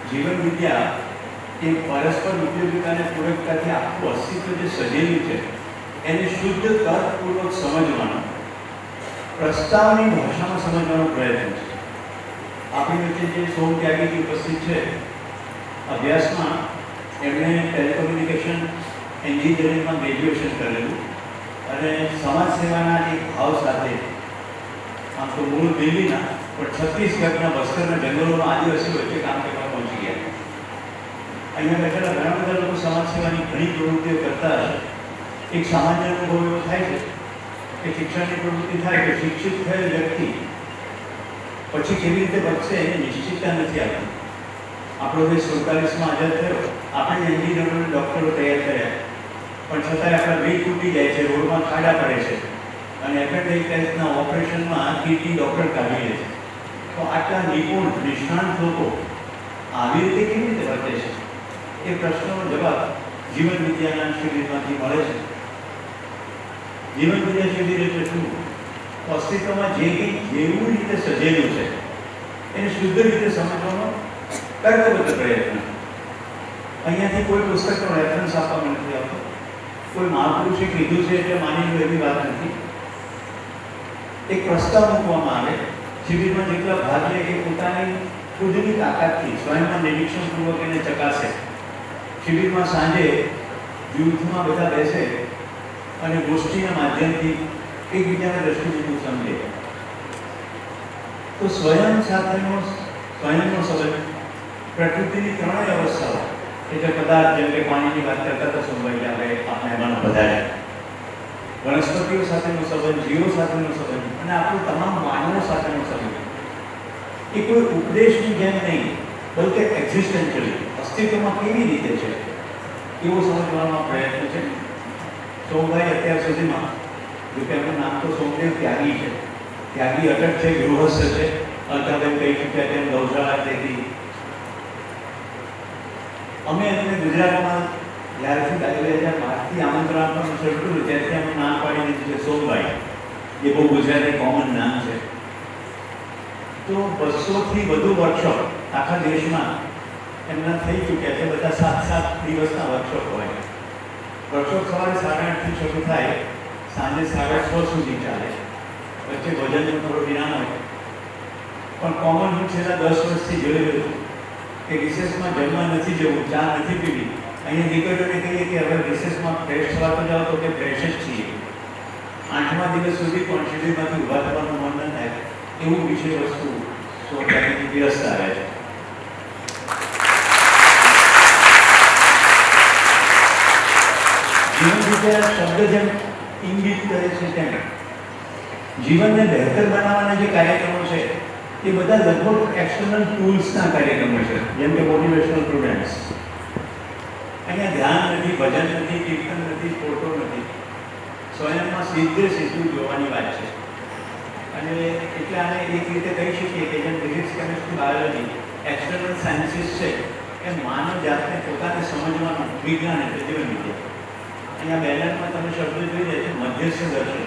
જીવન વિદ્યા એ પરસ્પર ઉપયોગિતા અને પૂરકતાથી આખું અસ્તિત્વ જે સજેલું છે એને શુદ્ધ તર્કપૂર્વક સમજવાનો, પ્રસ્તાવની ભાષામાં સમજવાનો પ્રયત્ન છે. આપણી વચ્ચે જે સોમ ત્યાગીજી ઉપસ્થિત છે, અભ્યાસમાં એમણે ટેલિકોમ્યુનિકેશન એન્જિનિયરિંગમાં ગ્રેજ્યુએશન કરેલું અને સમાજ સેવાના એક ભાવ સાથે આમ તો મૂળ દિલ્હીના પણ છત્તીસગઢના બસ્તરના જંગલોમાં આદિવાસી વચ્ચે કામ કરવા પહોંચી ગયા. અહીંયા બેઠેલા ઘણા બધા લોકો સમાજ સેવાની ઘણી પ્રવૃત્તિઓ કરતા હશે. એક સામાન્ય અનુભવ એવો થાય છે કે શિક્ષણની પ્રવૃત્તિ થાય કે શિક્ષિત થયેલ વ્યક્તિ પછી કેવી રીતે બચશે એની નિશ્ચિતતા નથી આવતી. આપણો દેશ 47માં આઝાદ થયો, આપણે એન્જિનિયરો ડૉક્ટરો તૈયાર કર્યા, પણ છતાંય આપણા બ્રેક તૂટી જાય છે, રોડમાં ખાડા પડે છે અને એપેન્ડિસાઇટિસના ઓપરેશનમાં કિડની ડૉક્ટર કાઢી લે છે. તો આટલા નિપુણ નિષ્ણાંત લોકો આવી રીતે કેવી રીતે વર્તે છે? એ પ્રશ્નનો જવાબ જીવન વિદ્યાના શિબિરમાંથી મળે છે. જીવન વિદ્યા શિબિર એટલે શું? અસ્તિત્વમાં જે કંઈ જેવું રીતે સજેલું છે એને શુદ્ધ રીતે સમજવાનો તર્કબદ્ધ પ્રયત્ન. અહીંયાથી કોઈ પુસ્તકનો રેફરન્સ આપવામાં નથી આવતો, કોઈ મહાપુરુષે કીધું છે એટલે માની લો એવી વાત નથી. એક પ્રસ્તાવ મૂકવામાં આવે, શિબિરમાં જેટલા ભાગ લે એ પોતાની ખુદની તાકાતથી સ્વયંમાં નિરીક્ષણપૂર્વક એને ચકાસે. શિબિરમાં સાંજે જૂથમાં બધા બેસે અને ગોષ્ઠીના માધ્યમથી એકબીજાના દ્રષ્ટિબિંદુ સમજે. તો સ્વયં સાથેનો સંબંધ, પ્રકૃતિની ત્રણેય અવસ્થાઓ એટલે પદાર્થ, જેમ કે પાણીની વાત કરતા હતા સોમભાઈ, આપણે આપણે એમાં વધાર્યા, વનસ્પતિઓ સાથેનો સંબંધ, જીવો સાથેનો સંબંધ અને આપણું તમામ માનવો સાથેનો સંબંધ એ કોઈ ઉપદેશની જેમ નહીં, બલકે એક્ઝિસ્ટન્શિયલી અસ્તિત્વમાં કેવી રીતે છે એવો સમજવાનો પ્રયત્ન છે. સોમભાઈ અત્યાર સુધીમાં, જોકે એમનું નામ તો સોમદેવ ત્યાગી છે, ત્યાગી અટક છે, ગૃહસ્થ છે, અલ્કાબેન કહી ચૂક્યા તેમ ગૌશાળા તેથી અમે એમને ગુજરાતમાં જ્યારથી 2012થી આમંત્રણ આપવાનું શરૂ કર્યું ત્યારથી અમે નામ પાડી દીધું છે સોમભાઈ. એ બહુ ગુજરાતી કોમન નામ છે. તો 200થી વધુ વર્કશોપ આખા દેશમાં એમના થઈ ચૂક્યા છે. બધા 7-7 દિવસના વર્કશોપ હોય. વર્કશોપ સવારે 8:30થી શરૂ થાય, સાંજે 6:30 સુધી ચાલે. વચ્ચે ભજનનો થોડો વિરામ હોય. પણ કોમન હું છેલ્લા 10 વર્ષથી જોઈ રહ્યો છું કે રિસેસમાં જમવા નથી જવું, ચા નથી પીવી. અહીંયા દીકરીઓને કહીએ કે હવે રિસેસમાં ફ્રેશ થવા તો જાઓ તો કે ફ્રેશ જ છીએ. 8મા દિવસ સુધી પણ શિબિરમાંથી ઊભા થવાનું મન ન થાય એવું વિષય વસ્તુ સોમવારથી પીરસતા રહે છે. જીવન વિદ્યા શબ્દ જેમ ઇંગિત કરે છે તેમ જીવનને બહેતર બનાવવાના જે કાર્યક્રમો છે એ બધા લગભગ એક્સટર્નલ ટૂલ્સના કાર્યક્રમો છે, જેમ કે મોટિવેશનલ પ્રોગ્રામ્સ. અહીંયા ધ્યાન નથી, ભજન નથી, કીર્તન નથી, ફોટો નથી, સ્વયંમાં સીધું જોવાની વાત છે. અને એટલે આને એક રીતે કહી શકીએ કે જેમ physics, chemistry, biology external sciences છે એમ માનવ જાતને પોતાને સમજવાનું વિજ્ઞાન એટલે જીવન વિદ્યા. અહીંયા બેનરમાં તમે શબ્દ જોઈ રહ્યા છો, મધ્યસ્થ દર્શન.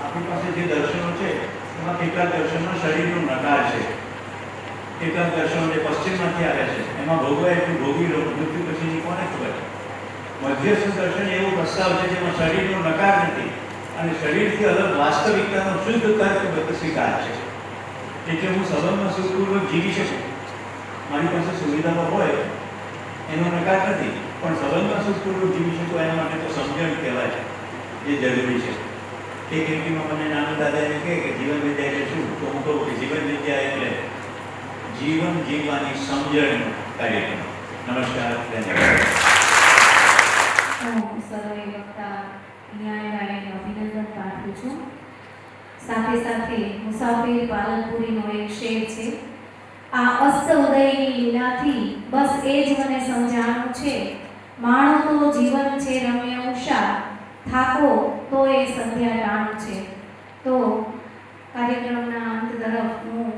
આપણી પાસે જે દર્શનો છે એમાં કેટલાક દર્શનો શરીરનો નકાર છે, કેટલાક દર્શનો જે પશ્ચિમમાંથી આવે છે એમાં ભોગવાય એટલું ભોગવી લો, મૃત્યુ પછીની કોને ખબર. મધ્યસ્થ દર્શન એવો પ્રસ્તાવ છે જેમાં શરીરનો નકાર નથી અને શરીરથી અલગ વાસ્તવિકતાનો શુદ્ધ તર્કબદ્ધ સ્વીકાર છે. એટલે હું સંબંધમાં સુખપૂર્વક જીવી શકું, મારી પાસે સુવિધાઓ હોય એનો નકાર નથી, પણ સંબંધમાં સુખપૂર્વક જીવી શકું એના માટે તો સમજણ કહેવાય જે જરૂરી છે. એક એમપીમાં મને નાનો દાદા એમ કહે કે જીવન વિદ્યા એટલે શું? જીવન જીવવાની સમજણ કાર્યક્રમ. નમસ્કાર, ધન્યવાદ. હું સર્વે વક્તા ન્યાયરાયને અભિનંદન પાઠવું છું. સાથે સાથે મુસાફિર પાલનપુરીનો એક શેર છે, આ અસ્ત ઉદયની લીલાથી બસ એ જ મને સમજાણું છે, માણો તો જીવન છે રમ્ય ઉષા, થાકો તો એ સંધ્યા ટાણું છે. તો કાર્યક્રમના અંત તરફ હું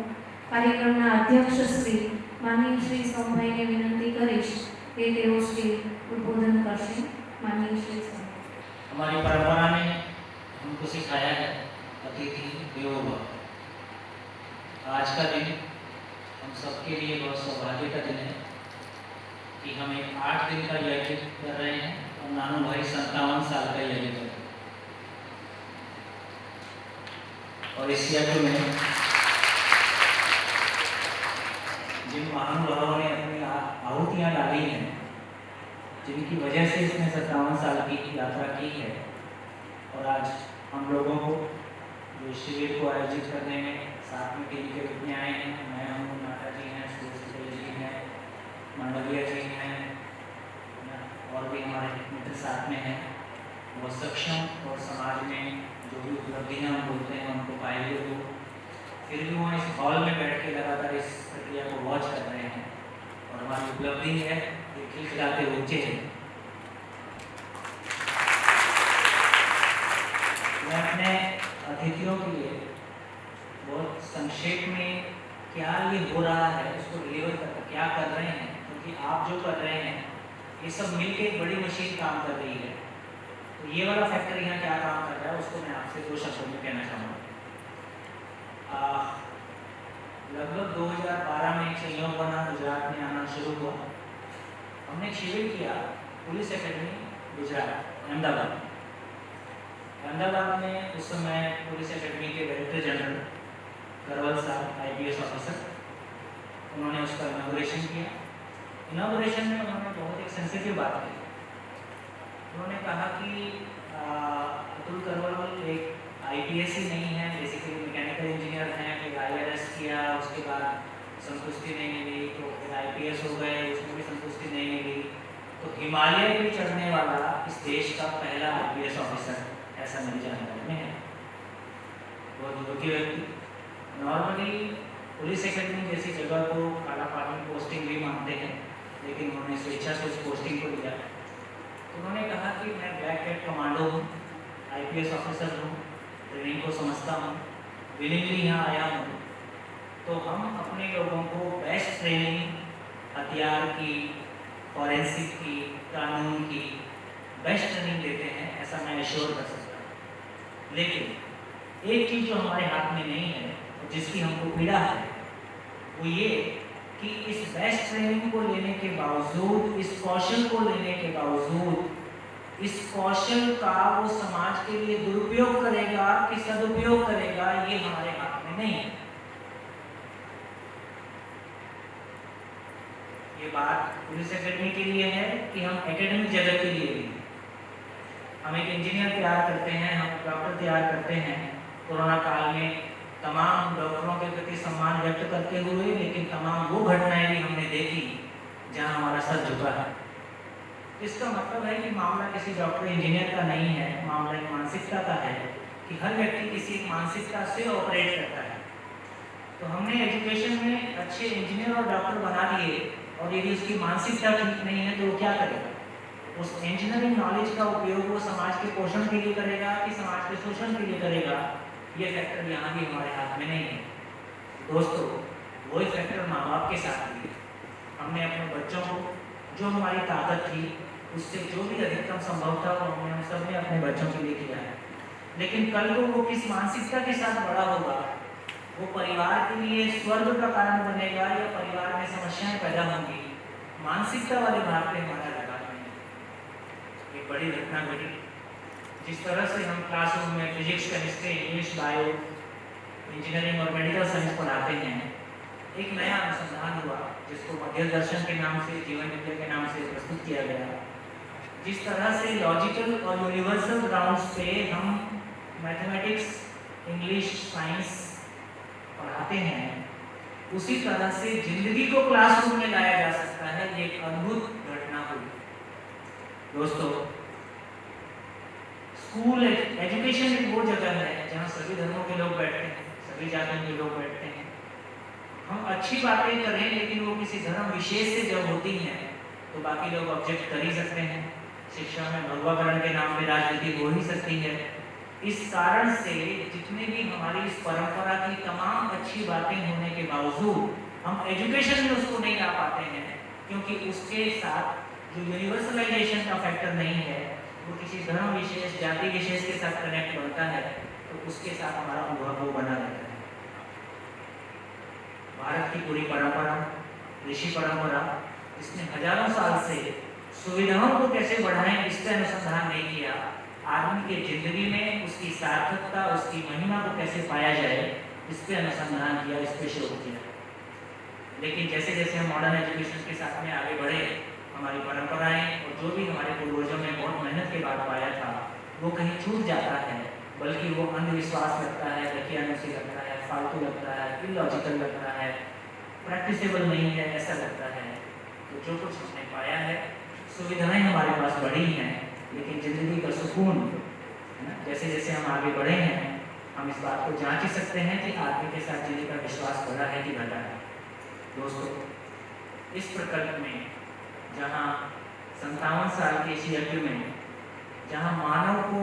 કાર્યક્રમના અધ્યક્ષ શ્રી માનનીય श्री सोमभाईને વિનંતી કરીશ કે તેઓ શ્રી ઉદ્બોધન કરશે. माननीय श्री सोमभाई. हमारी परंपरा ने हमको सिखाया है अतिथि देवो भव. आज का दिन हम सबके लिए बहुत सौभाग्य का दिन है कि हम एक 8 दिन का यज्ञ कर रहे हैं और नानू भाई 57 साल का यज्ञ कर रहे हैं. और इस यज्ञ में जिन महानुभावों ने अपनी आहुतियाँ डाली हैं, जिनकी वजह से इसने 57 साल की यात्रा की है, और आज हम लोगों को जो शिविर को आयोजित करने में साथ में टीम के रूप में आए हैं, मैं हूँ, नाटा जी हैं, सूरज जी हैं, मंडलिया जी हैं, और भी हमारे मित्र साथ में हैं, वो सक्षम और समाज में जो भी उपलब्धियाँ हम बोलते हैं उनको पाएंगे, तो फिर भी वहाँ इस हॉल में बैठ के लगातार इस प्रक्रिया को वॉच कर रहे हैं, और हमारी उपलब्धि है खिलखिलाते बच्चे हैं. मैं अपने अतिथियों के लिए बहुत संक्षेप में क्या ये हो रहा है उसको डिलीवर कर, क्या कर रहे हैं, क्योंकि आप जो कर रहे हैं ये सब मिलके एक बड़ी मशीन काम कर रही है. तो ये वाला फैक्टर यहाँ क्या काम कर रहा है उसको मैं आपसे 2 शब्दों में कहना चाहूँगा. लगभग 2012 में एक संयोग बना, गुजरात में आना शुरू हुआ. हमने एक शिविर किया पुलिस एकेडमी गुजरात अहमदाबाद. अहमदाबाद में उस समय पुलिस एकेडमी के डायरेक्टर जनरल करवल साहब IPS ऑफिसर, उन्होंने उसका इनॉग्रेशन किया. इनॉग्रेशन में उन्होंने बहुत एक सेंसिटिव बात की. उन्होंने कहा कि अतुल करवल एक IPS ही नहीं है, बेसिकली मैकेनिकल इंजीनियर हैं, फिर IRS किया, उसके बाद संतुष्टि नहीं मिली तो फिर IPS हो गए, उसमें भी संतुष्टि नहीं मिली, तो हिमालय पे चढ़ने वाला इस देश का पहला IPS ऑफिसर ऐसा मेरी जानकारी में है. बहुत योग्य व्यक्ति. नॉर्मली पुलिस एकेडमी जैसी जगह को काला पानी पोस्टिंग भी मानते हैं, लेकिन उन्होंने स्वेच्छा से उस पोस्टिंग को लिया. उन्होंने कहा कि मैं ब्लैक कैट कमांडो हूँ, IPS ऑफिसर हूँ, ट्रेनिंग को समझता हूँ, विलिंगली यहाँ आया हूँ, तो हम अपने लोगों को बेस्ट ट्रेनिंग हथियार की, फॉरेंसिक की, कानून की बेस्ट ट्रेनिंग देते हैं, ऐसा मैं एश्योर कर सकता हूँ. लेकिन एक चीज़ जो हमारे हाथ में नहीं है और जिसकी हमको पीड़ा है वो ये कि इस बेस्ट ट्रेनिंग को लेने के बावजूद, इस कौशल को लेने के बावजूद, इस कौशल का वो समाज के लिए दुरुपयोग करेगा कि सदुपयोग करेगा, ये हमारे हाथ में नहीं है. ये बात पुलिस एकेडमी के लिए है कि हम एकेडमिक जगत के लिए भी. हम एक इंजीनियर तैयार करते हैं, हम डॉक्टर तैयार करते हैं. कोरोना काल में तमाम डॉक्टरों के प्रति सम्मान व्यक्त करते हुए, लेकिन तमाम वो घटनाएं भी हमने देखी जहां हमारा सर झुका है. इसका मतलब है कि मामला किसी डॉक्टर इंजीनियर का नहीं है, मामला एक मानसिकता का है कि हर व्यक्ति किसी मानसिकता से ऑपरेट करता है. तो हमने एजुकेशन में अच्छे इंजीनियर और डॉक्टर बना लिए, और यदि उसकी मानसिकता ठीक नहीं है तो वो क्या करेगा? उस इंजीनियरिंग नॉलेज का उपयोग वो समाज के पोषण के लिए करेगा कि समाज के शोषण के लिए करेगा? ये फैक्टर यहाँ भी हमारे हाथ में नहीं है. दोस्तों, वही फैक्टर माँ बाप के साथ भी है. हमने अपने बच्चों को जो हमारी ताकत थी उससे जो भी अधिकतम संभव था वो हमने हम सब ने अपने बच्चों के लिए किया है. लेकिन कल को वो किस मानसिकता के साथ बड़ा होगा, वो परिवार के लिए स्वर्ग का कारण बनेगा या परिवार में समस्याएं पैदा होंगी, मानसिकता वाले भाग पे हमारा लगा नहीं. एक बड़ी घटना घटी. जिस तरह से हम क्लासरूम में physics, chemistry, English, bio, engineering और मेडिकल साइंस पढ़ाते हैं, एक नया अनुसंधान हुआ जिसको मध्य दर्शन के नाम से, जीवन विद्या के नाम से प्रस्तुत किया गया. जिस तरह से लॉजिकल और यूनिवर्सल ग्राउंड्स पे हम मैथमेटिक्स, इंग्लिश, साइंस पढ़ाते हैं, उसी तरह से जिंदगी को क्लासरूम में लाया जा सकता है। ये एक अद्भुत घटना हुई। दोस्तों, स्कूल एजुकेशन एक वो जगह है जहाँ सभी धर्मों के लोग बैठते हैं, सभी जातियों के लोग बैठते हैं। हम अच्छी बातें करें, लेकिन वो किसी धर्म विशेष से जब होती हैं तो बाकी लोग ऑब्जेक्ट कर ही सकते हैं। शिक्षा में भगवाकरण के नाम पे राजनीति हो ही सकती है। इस कारण से जितने भी हमारी इस परंपरा की तमाम अच्छी बातें होने के बावजूद हम एजुकेशन में उसको नहीं ला पाते हैं, क्योंकि उसके साथ जो यूनिवर्सलाइजेशन का फैक्टर नहीं है, वो किसी धर्म विशेष, जाति विशेष के साथ कनेक्ट बनता है, तो उसके साथ हमारा अनुभव वो बना रहता है। भारत की पूरी परंपरा, ऋषि परंपरा, इसने हजारों साल से सुविधाओं को कैसे बढ़ाएं इस पर अनुसंधान नहीं किया। आदमी के जिंदगी में उसकी सार्थकता, उसकी महिमा को कैसे पाया जाए, इस पर अनुसंधान किया, इस पर शोध किया। लेकिन जैसे जैसे हम मॉडर्न एजुकेशन के साथ में आगे बढ़े, हमारी परंपराएं और जो भी हमारे पूर्वजों ने बहुत मेहनत के बाद पाया था, वो कहीं छूट जाता है, बल्कि वो अंधविश्वास लगता है, दकियानुसी लगता है, फालतू लगता है, इलॉजिकल लगता है, प्रैक्टिसेबल नहीं है, ऐसा लगता है। तो जो कुछ हमने पाया है, सुविधाएं हमारे पास बढ़ी हैं, लेकिन जिंदगी का सुकून, जैसे जैसे हम आगे बढ़े हैं, हम इस बात को जांच ही सकते हैं कि आदमी के साथ जीने का विश्वास बढ़ा है कि घटा है। दोस्तों, इस प्रकल्प में जहाँ 57 साल के इस यज्ञ में जहाँ मानव को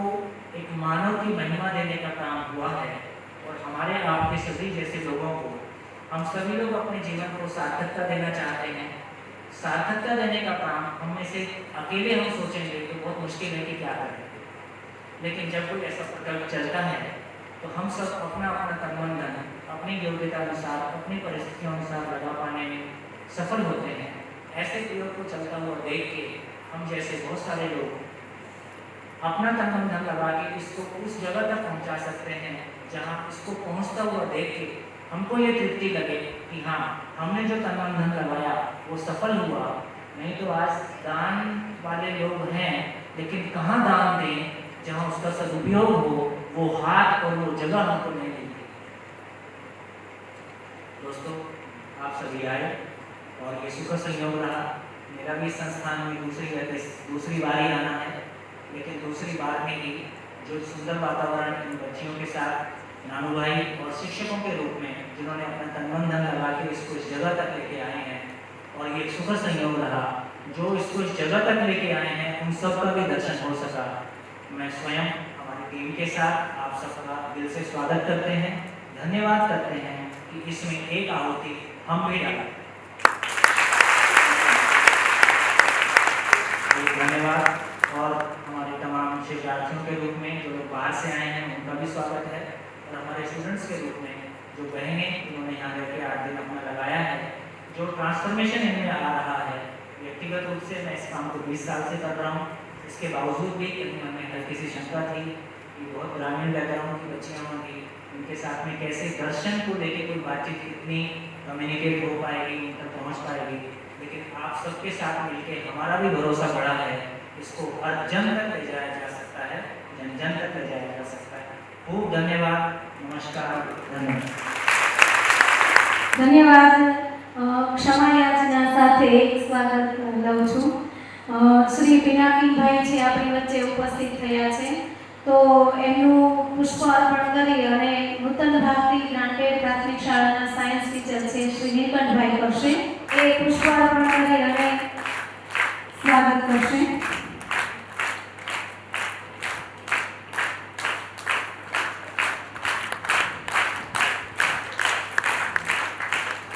एक मानव की महिमा देने का काम हुआ है, और हमारे आपके सभी जैसे लोगों को, हम सभी लोग अपने जीवन को सार्थकता देना चाहते हैं। सार्थकता देने का काम हम में से अकेले हम सोचेंगे तो बहुत मुश्किल है कि क्या करें, लेकिन जब कोई ऐसा प्रकल्प चलता है तो हम सब अपना अपना तन मन धन अपनी योग्यता अनुसार, अपनी परिस्थितियों अनुसार लगा पाने में सफल होते हैं। ऐसे प्रयोग को चलता हुआ देख के हम जैसे बहुत सारे लोग अपना तन मन धन लगा के इसको उस जगह तक पहुंचा सकते हैं जहां इसको पहुंचता हुआ देख के हमको ये तृप्ति लगे कि हाँ, हमने जो तन मन धन लगाया वो सफल हुआ। नहीं तो आज दान वाले लोग हैं, लेकिन कहाँ दान दें जहाँ उसका सदुपयोग हो, वो हाथ और वो जगह हमको नहीं मिलती। दोस्तों, आप सभी आए और ये सुखद संयोग रहा। मेरा भी संस्थान में दूसरी बार ही आना है, लेकिन दूसरी बार में ही जो सुंदर वातावरण इन बच्चियों के साथ नानू भाई और शिक्षकों के रूप में जिन्होंने अपना तन मन धन लगा के इसको इस जगह तक लेके आए हैं, और ये एक सुखद संयोग रहा जो इसको इस जगह तक लेके आए हैं, उन सब का भी दर्शन हो सका। मैं स्वयं हमारी टीम के साथ आप सबका दिल से स्वागत करते हैं, धन्यवाद करते हैं कि इसमें एक आहुति हम भी डालें। धन्यवाद। और हमारे तमाम शिक्षार्थियों के रूप में जो लोग बाहर से आए हैं, उनका भी स्वागत है, और हमारे स्टूडेंट्स के रूप में जो बहनें इन्होंने यहाँ रह के 8 दिन अपना लगाया है, जो ट्रांसफॉर्मेशन इनमें आ रहा है। व्यक्तिगत रूप से मैं इस काम को 20 साल से कर रहा हूँ, इसके बावजूद भी कहीं हमें हल्की सी शंका थी कि बहुत ग्रामीण बैकग्राउंड की बच्चियाँ होंगी, उनके साथ में कैसे दर्शन को लेके कोई बातचीत कितनी कम्युनिकेट हो पाएगी, उन तक पहुँच पाएगी। लेकिन आप सबके साथ मिलकर हमारा भी भरोसा बढ़ा है, इसको हर जन तक ले जाया जा सकता है, जन जन तक ले जाया जा सकता है। खूब धन्यवाद, नमस्कार, धन्यवाद। धन्यवाद। क्षमा याचना સાથે સ્વાગત લઉં છું। શ્રી પિનાકીભાઈ છે આપણી વચ્ચે ઉપસ્થિત થયા છે, તો એમનું પુષ્પ અર્પણ કરી અને નૂતન ભારતી ગ્રાન્ટેડ પ્રાથમિક શાળાના સાયન્સ ટીચર છે શ્રી નીલકંઠભાઈ કરશે, એ પુષ્પ અર્પણ કરી અને સ્વાગત કરશે।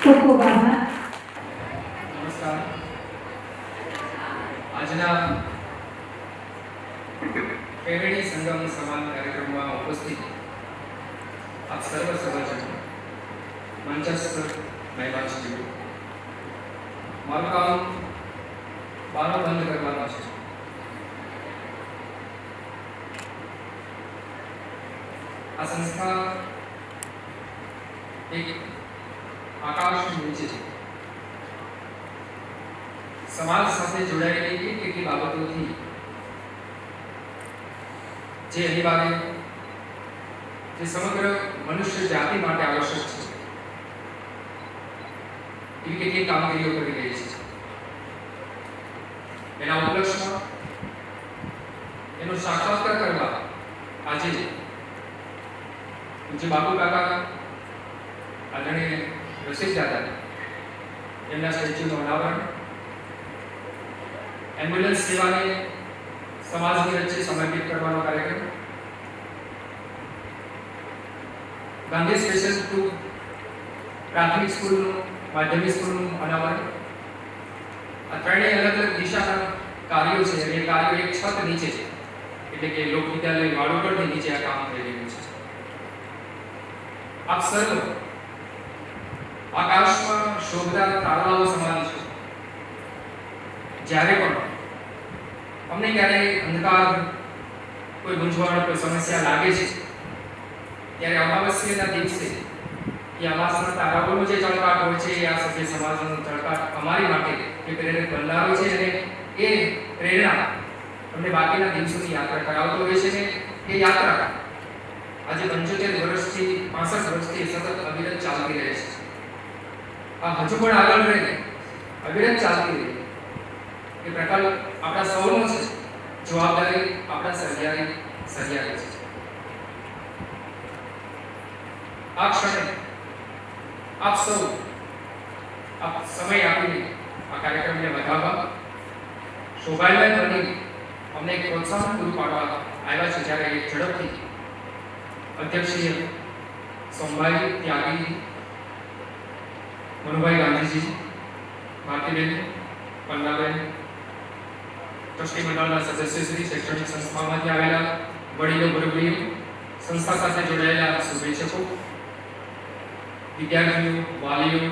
ખૂબ ખૂબ આભાર। નમસ્કાર। આજના પેવેડી સંગમ સમાન કાર્યક્રમમાં ઉપસ્થિત આપ સર્વ સભાજનો, મંચસ્થ મહેમાનશ્રીઓ, મારું કામ બારો બંધ કરવાનું છે। આ સંસ્થા એક આકાશની નીચે છે। સમાજ સાથે જોડાયેલી એક કેટલી બાબતોથી જે અનિવાર્ય, જે સમગ્ર મનુષ્ય જાતિ માટે આવશ્યક છે, એવી કેટલીક કામગીરીઓ કરી રહી છે. એના ઉપલક્ષ્યમાં એનો સાક્ષાત્કાર કરવા આજે પૂજ્ય બાપુ કાકા આદરણીય રસિક દાદા એમના સ્ટેચ્યુનું અનાવરણ, એમ્બ્યુલન્સ સેવાને સમાજની વચ્ચે સમર્પિત કરવાનો કાર્યક્રમ, ગાંધી સ્પેશિયલ સ્કૂલ પ્રાથમિક સ્કૂલનું માધ્યમિક સ્કૂલનું અનાવરણ, આ ત્રણેય અલગ અલગ દિશાના કાર્યો છે અને એ કાર્યો એક છત નીચે છે, એટલે કે લોક વિદ્યાલય વાડોદરાની નીચે આ કામ થઈ રહ્યું છે. આપ સર્વ આકાશમાં શોભતા તારાઓ સમાન છે. જ્યારે પણ અમને ક્યારેય અંધકાર, કોઈ મૂંઝવણ, કોઈ સમસ્યા લાગે છે, ત્યારે અમાવસ્યાના દિવસે એ અમાસના તારાઓનો જે ચળકાટ હોય છે એ આ સભ્ય સમાજનો ચળકાટ અમારી માટે એ પ્રેરક બનનારો છે અને એ પ્રેરણા અમને બાકીના દિવસોની યાત્રા કરાવતો હોય છે ને એ યાત્રા આજે 75 વર્ષથી 65 વર્ષથી સતત અવિરત ચાલતી રહે છે. આ હજુ પણ આગળ રહીને અવિરત ચાલતી રહે એ પ્રકલ્પ આપણા સૌનો છે. જવાબદારી આપણા સર્જારી છે. આ ક્ષણે આપ સૌ આપ સમય આપીને આ કાર્યક્રમને વધારવા, શોભાયમાન બની અમને એક પ્રોત્સાહન પૂરું પાડવા આવ્યા છે. જ્યારે ઝડપથી અધ્યક્ષીય સોમભાઈ ત્યાગી, મનુભાઈ ગાંધીજી, ભારતીબેન, પન્નાબેન, ટ્રસ્ટી મંડળના સદસ્યશ્રી, શૈક્ષણિક સંસ્થામાંથી આવેલા વડીલો, મુરબ્બીઓ, સંસ્થા સાથે જોડાયેલા શુભેચ્છકો, વિદ્યાર્થીઓ, વાલીઓ,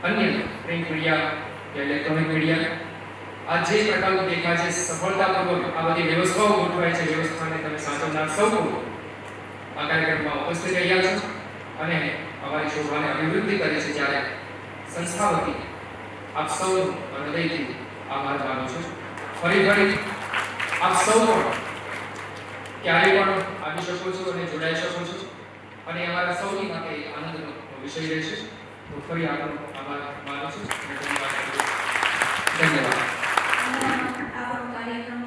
અન્ય પ્રિન્ટ મીડિયા કે ઇલેક્ટ્રોનિક મીડિયા, આ જે પ્રકારનો દેખાય છે સફળતાપૂર્વક આ બધી વ્યવસ્થાઓ ગોઠવાય છે, વ્યવસ્થાને તમે સાચવનાર સૌ આ કાર્યક્રમમાં ઉપસ્થિત રહ્યા છો અને અમારી શોભાને અભિવૃદ્ધિ કરી છે. ત્યારે સંસ્થા વતી આપ સૌ હૃદયથી આભાર માનું છું. ફરી આપ સૌ પણ ક્યારે પણ આવી શકો છો અને જોડાઈ શકો છો અને અમારા સૌની માટે આનંદનો વિષય રહેશે. તો ફરી આપનો આભાર માનું છું. ધન્યવાદ. આપણો કાર્યક્રમ